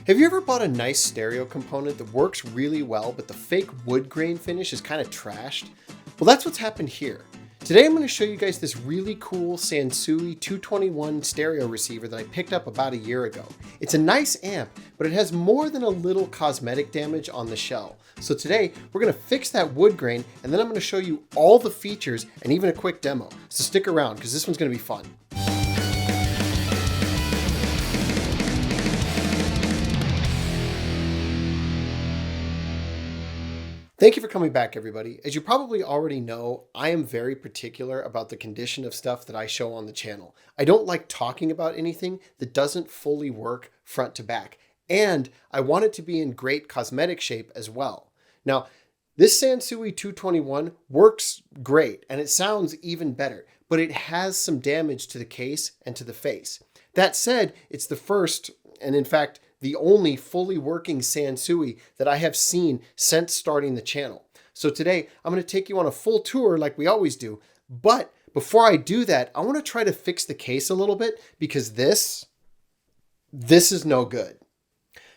Have you ever bought a nice stereo component that works really well, but the fake wood grain finish is kind of trashed? Well, that's what's happened here. Today I'm going to show you guys this really cool Sansui 221 stereo receiver that I picked up about a year ago. It's a nice amp, but it has more than a little cosmetic damage on the shell. So today we're going to fix that wood grain, and then I'm going to show you all the features and even a quick demo. So stick around because this one's going to be fun. Thank you for coming back, everybody. As you probably already know, I am very particular about the condition of stuff that I show on the channel. I don't like talking about anything that doesn't fully work front to back, and I want it to be in great cosmetic shape as well. Now, this Sansui 221 works great, and it sounds even better, but it has some damage to the case and to the face. That said, it's the first, and in fact, the only fully working Sansui that I have seen since starting the channel. So today I'm going to take you on a full tour like we always do. But before I do that, I want to try to fix the case a little bit because this is no good.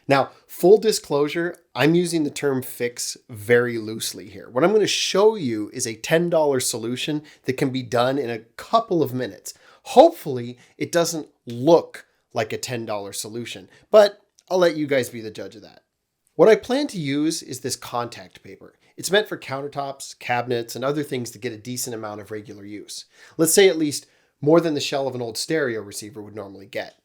Now, full disclosure, I'm using the term fix very loosely here. What I'm going to show you is a $10 solution that can be done in a couple of minutes. Hopefully it doesn't look like a $10 solution, but I'll let you guys be the judge of that. What I plan to use is this contact paper. It's meant for countertops, cabinets, and other things that get a decent amount of regular use. Let's say at least more than the shell of an old stereo receiver would normally get.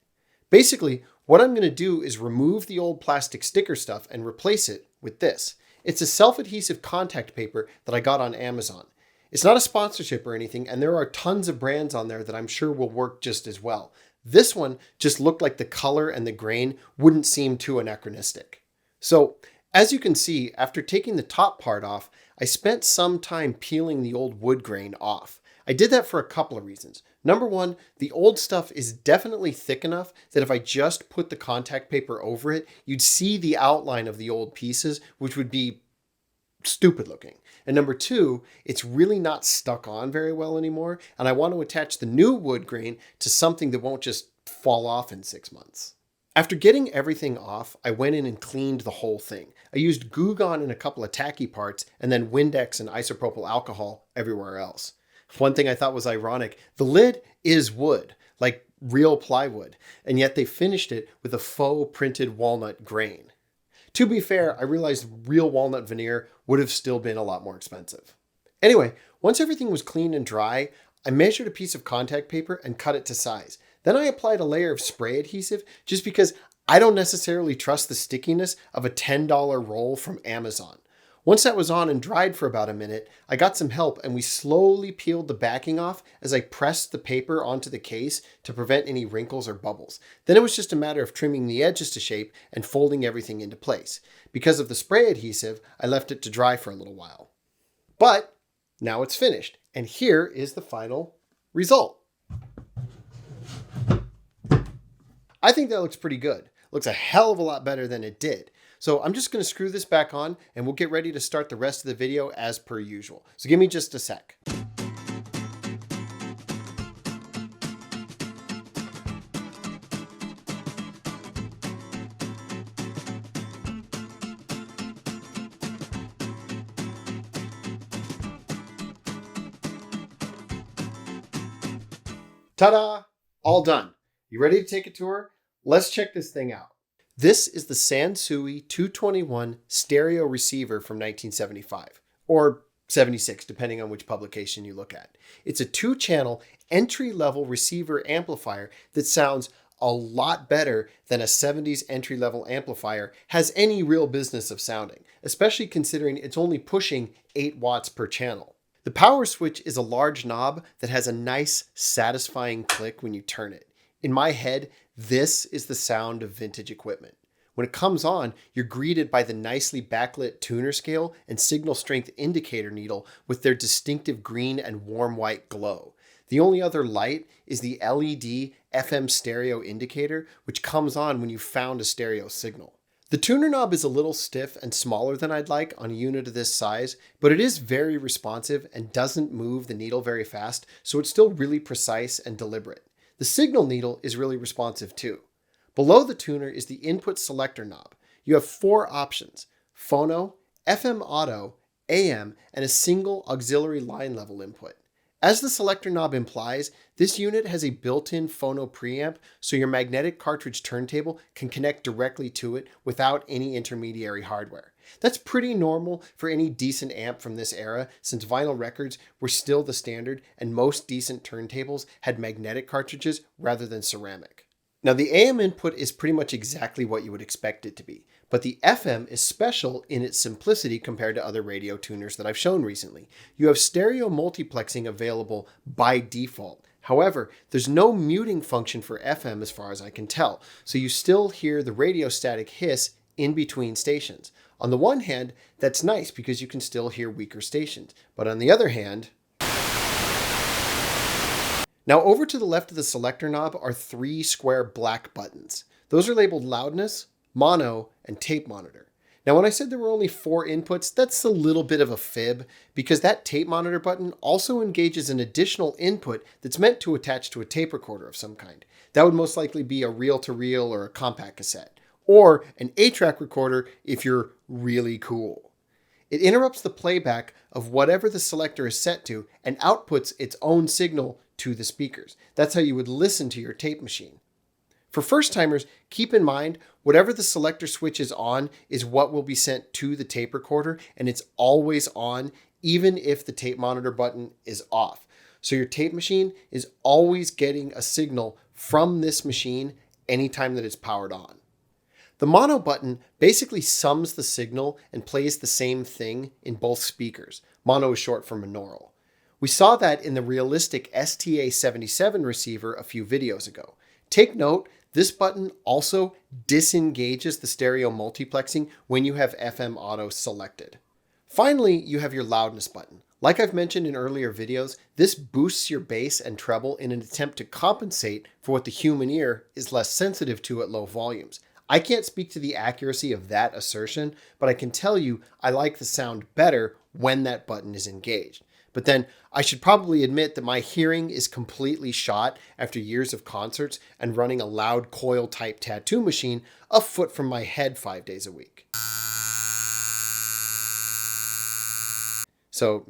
Basically, what I'm going to do is remove the old plastic sticker stuff and replace it with this. It's a self-adhesive contact paper that I got on Amazon. It's not a sponsorship or anything, and there are tons of brands on there that I'm sure will work just as well. This one just looked like the color and the grain wouldn't seem too anachronistic. So, as you can see, after taking the top part off, I spent some time peeling the old wood grain off. I did that for a couple of reasons. Number one, the old stuff is definitely thick enough that if I just put the contact paper over it, you'd see the outline of the old pieces, which would be stupid looking. And number two, it's really not stuck on very well anymore, and I want to attach the new wood grain to something that won't just fall off in 6 months. After getting everything off, I went in and cleaned the whole thing. I used Goo Gone in a couple of tacky parts, and then Windex and isopropyl alcohol everywhere else. One thing I thought was ironic, the lid is wood, like real plywood, and yet they finished it with a faux printed walnut grain. To be fair, I realized real walnut veneer would have still been a lot more expensive. Anyway, once everything was clean and dry, I measured a piece of contact paper and cut it to size. Then I applied a layer of spray adhesive just because I don't necessarily trust the stickiness of a $10 roll from Amazon. Once that was on and dried for about a minute, I got some help and we slowly peeled the backing off as I pressed the paper onto the case to prevent any wrinkles or bubbles. Then it was just a matter of trimming the edges to shape and folding everything into place. Because of the spray adhesive, I left it to dry for a little while. But now it's finished, and here is the final result. I think that looks pretty good. Looks a hell of a lot better than it did. So I'm just going to screw this back on and we'll get ready to start the rest of the video as per usual. So give me just a sec. Ta-da! All done. You ready to take a tour? Let's check this thing out. This is the Sansui 221 stereo receiver from 1975, or 76, depending on which publication you look at. It's a 2-channel entry-level receiver amplifier that sounds a lot better than a 70s entry-level amplifier has any real business of sounding, especially considering it's only pushing 8 watts per channel. The power switch is a large knob that has a nice, satisfying click when you turn it. In my head, this is the sound of vintage equipment. When it comes on, you're greeted by the nicely backlit tuner scale and signal strength indicator needle with their distinctive green and warm white glow. The only other light is the LED FM stereo indicator, which comes on when you've found a stereo signal. The tuner knob is a little stiff and smaller than I'd like on a unit of this size, but it is very responsive and doesn't move the needle very fast, so it's still really precise and deliberate. The signal needle is really responsive too. Below the tuner is the input selector knob. You have 4 options: phono, FM auto, AM, and a single auxiliary line level input. As the selector knob implies, this unit has a built-in phono preamp, so your magnetic cartridge turntable can connect directly to it without any intermediary hardware. That's pretty normal for any decent amp from this era, since vinyl records were still the standard and most decent turntables had magnetic cartridges rather than ceramic. Now, the AM input is pretty much exactly what you would expect it to be, but the FM is special in its simplicity compared to other radio tuners that I've shown recently. You have stereo multiplexing available by default. However, there's no muting function for FM as far as I can tell, so you still hear the radio static hiss in between stations. On the one hand, that's nice because you can still hear weaker stations, but on the other hand, now over to the left of the selector knob are 3 square black buttons. Those are labeled loudness, mono, and tape monitor. Now when I said there were only 4 inputs, that's a little bit of a fib because that tape monitor button also engages an additional input that's meant to attach to a tape recorder of some kind. That would most likely be a reel-to-reel or a compact cassette, or an 8-track recorder if you're really cool. It interrupts the playback of whatever the selector is set to and outputs its own signal to the speakers. That's how you would listen to your tape machine. For first timers, keep in mind whatever the selector switch is on is what will be sent to the tape recorder, and it's always on even if the tape monitor button is off. So your tape machine is always getting a signal from this machine anytime that it's powered on. The mono button basically sums the signal and plays the same thing in both speakers. Mono is short for monaural. We saw that in the realistic STA77 receiver a few videos ago. Take note, this button also disengages the stereo multiplexing when you have FM auto selected. Finally, you have your loudness button. Like I've mentioned in earlier videos, this boosts your bass and treble in an attempt to compensate for what the human ear is less sensitive to at low volumes. I can't speak to the accuracy of that assertion, but I can tell you I like the sound better when that button is engaged. But then I should probably admit that my hearing is completely shot after years of concerts and running a loud coil type tattoo machine a foot from my head 5 days a week. So,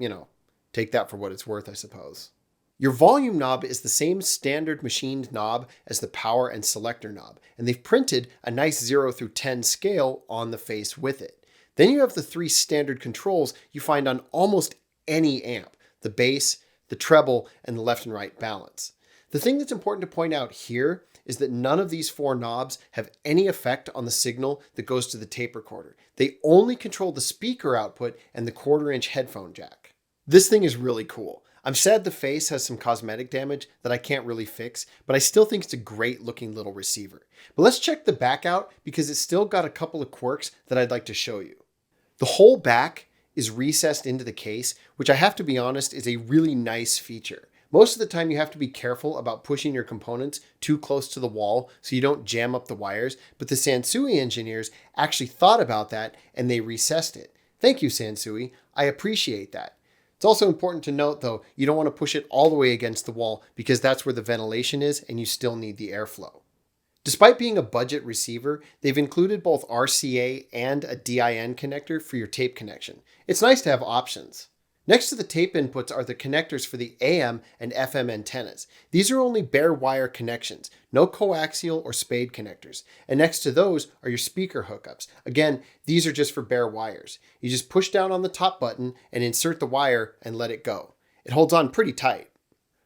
take that for what it's worth, I suppose. Your volume knob is the same standard machined knob as the power and selector knob, and they've printed a nice 0 through 10 scale on the face with it. Then you have the 3 standard controls you find on almost any amp: the bass, the treble, and the left and right balance. The thing that's important to point out here is that none of these 4 knobs have any effect on the signal that goes to the tape recorder. They only control the speaker output and the 1/4-inch headphone jack. This thing is really cool. I'm sad the face has some cosmetic damage that I can't really fix, but I still think it's a great looking little receiver. But let's check the back out because it's still got a couple of quirks that I'd like to show you. The whole back is recessed into the case, which I have to be honest is a really nice feature. Most of the time you have to be careful about pushing your components too close to the wall so you don't jam up the wires, but the Sansui engineers actually thought about that and they recessed it. Thank you, Sansui. I appreciate that. It's also important to note though, you don't want to push it all the way against the wall because that's where the ventilation is and you still need the airflow. Despite being a budget receiver, they've included both RCA and a DIN connector for your tape connection. It's nice to have options. Next to the tape inputs are the connectors for the AM and FM antennas. These are only bare wire connections, no coaxial or spade connectors. And next to those are your speaker hookups. Again, these are just for bare wires. You just push down on the top button and insert the wire and let it go. It holds on pretty tight.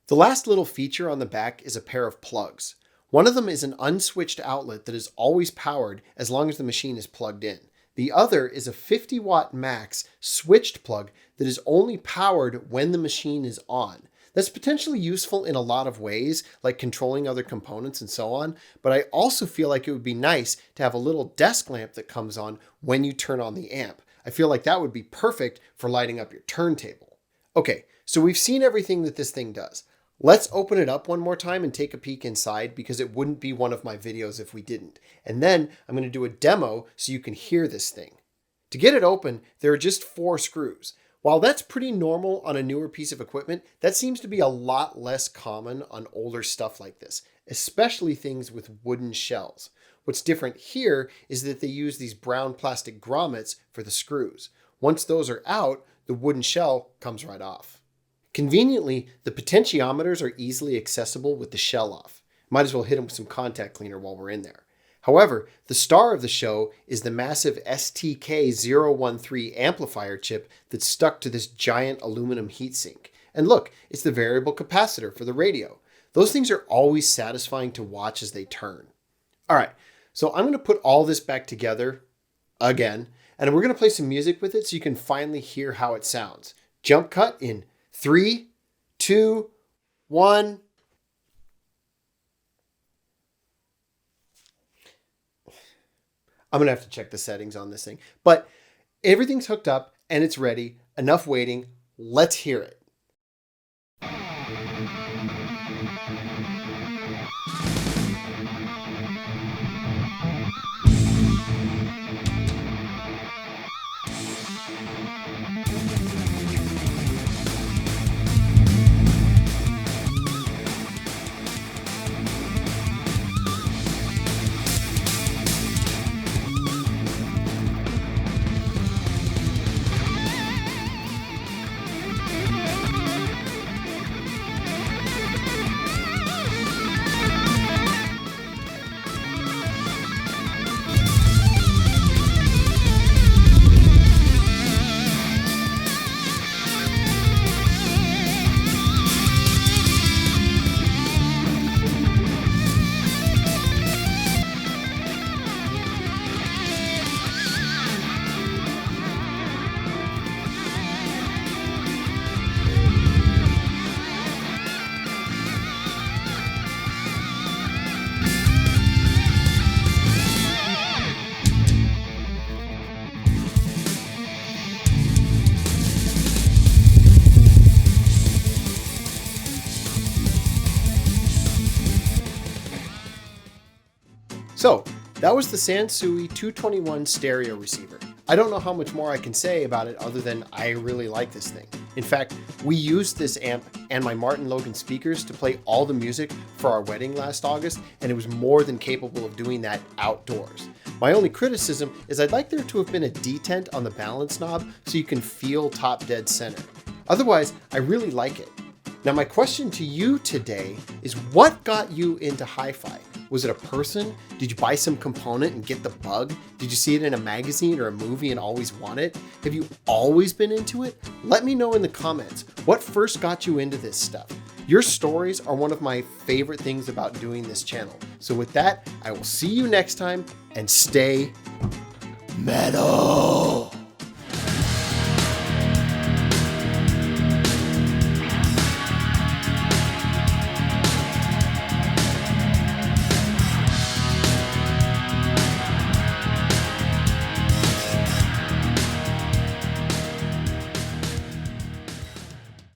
The last little feature on the back is a pair of plugs. One of them is an unswitched outlet that is always powered as long as the machine is plugged in. The other is a 50 watt max switched plug that is only powered when the machine is on. That's potentially useful in a lot of ways, like controlling other components and so on, but I also feel like it would be nice to have a little desk lamp that comes on when you turn on the amp. I feel like that would be perfect for lighting up your turntable. Okay, so we've seen everything that this thing does. Let's open it up one more time and take a peek inside because it wouldn't be one of my videos if we didn't. And then I'm going to do a demo so you can hear this thing. To get it open, there are just 4 screws. While that's pretty normal on a newer piece of equipment, that seems to be a lot less common on older stuff like this, especially things with wooden shells. What's different here is that they use these brown plastic grommets for the screws. Once those are out, the wooden shell comes right off. Conveniently, the potentiometers are easily accessible with the shell off. Might as well hit them with some contact cleaner while we're in there. However, the star of the show is the massive STK013 amplifier chip that's stuck to this giant aluminum heatsink. And look, it's the variable capacitor for the radio. Those things are always satisfying to watch as they turn. All right, so I'm going to put all this back together again, and we're going to play some music with it so you can finally hear how it sounds. Jump cut in 3, 2, 1. I'm going to have to check the settings on this thing, but everything's hooked up and it's ready. Enough waiting. Let's hear it. So that was the Sansui 221 stereo receiver. I don't know how much more I can say about it other than I really like this thing. In fact, we used this amp and my Martin Logan speakers to play all the music for our wedding last August, and it was more than capable of doing that outdoors. My only criticism is I'd like there to have been a detent on the balance knob so you can feel top dead center. Otherwise, I really like it. Now my question to you today is, what got you into hi-fi? Was it a person? Did you buy some component and get the bug? Did you see it in a magazine or a movie and always want it? Have you always been into it? Let me know in the comments. What first got you into this stuff? Your stories are one of my favorite things about doing this channel. So with that, I will see you next time, and stay metal.